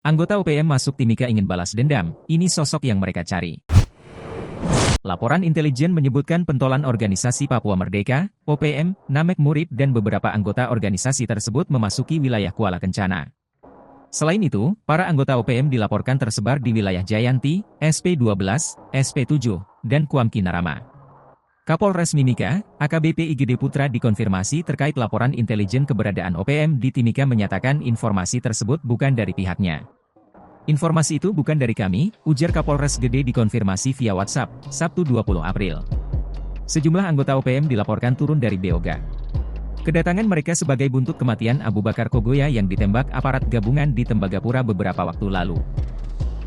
Anggota OPM masuk Timika ingin balas dendam, ini sosok yang mereka cari. Laporan intelijen menyebutkan pentolan organisasi Papua Merdeka, OPM, Namek Murid dan beberapa anggota organisasi tersebut memasuki wilayah Kuala Kencana. Selain itu, para anggota OPM dilaporkan tersebar di wilayah Jayanti, SP12, SP7, dan Kuamki Narama. Kapolres Mimika, AKBP IGD Putra dikonfirmasi terkait laporan intelijen keberadaan OPM di Timika menyatakan informasi tersebut bukan dari pihaknya. Informasi itu bukan dari kami, ujar Kapolres Gede dikonfirmasi via WhatsApp, Sabtu 20 April. Sejumlah anggota OPM dilaporkan turun dari Beoga. Kedatangan mereka sebagai buntut kematian Abu Bakar Kogoya yang ditembak aparat gabungan di Tembagapura beberapa waktu lalu.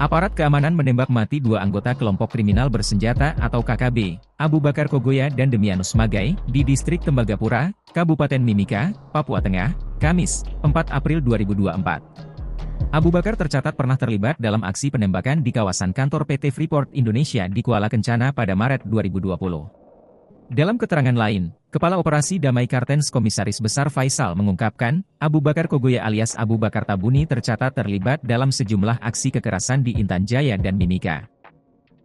Aparat keamanan menembak mati dua anggota kelompok kriminal bersenjata atau KKB, Abu Bakar Kogoya dan Demianus Magai, di distrik Tembagapura, Kabupaten Mimika, Papua Tengah, Kamis, 4 April 2024. Abu Bakar tercatat pernah terlibat dalam aksi penembakan di kawasan kantor PT Freeport Indonesia di Kuala Kencana pada Maret 2020. Dalam keterangan lain, Kepala Operasi Damai Kartens Komisaris Besar Faisal mengungkapkan, Abu Bakar Kogoya alias Abu Bakar Tabuni tercatat terlibat dalam sejumlah aksi kekerasan di Intan Jaya dan Mimika.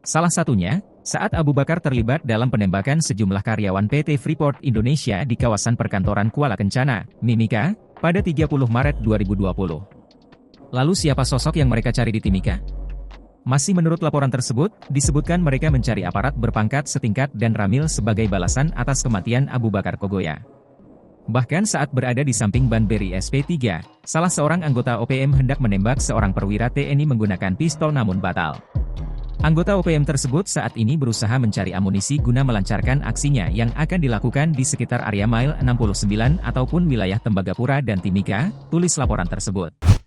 Salah satunya, saat Abu Bakar terlibat dalam penembakan sejumlah karyawan PT Freeport Indonesia di kawasan perkantoran Kuala Kencana, Mimika, pada 30 Maret 2020. Lalu siapa sosok yang mereka cari di Timika? Masih menurut laporan tersebut, disebutkan mereka mencari aparat berpangkat setingkat dan ramil sebagai balasan atas kematian Abu Bakar Kogoya. Bahkan saat berada di samping Ban Beri SP3, salah seorang anggota OPM hendak menembak seorang perwira TNI menggunakan pistol namun batal. Anggota OPM tersebut saat ini berusaha mencari amunisi guna melancarkan aksinya yang akan dilakukan di sekitar area Mile 69 ataupun wilayah Tembagapura dan Timika, tulis laporan tersebut.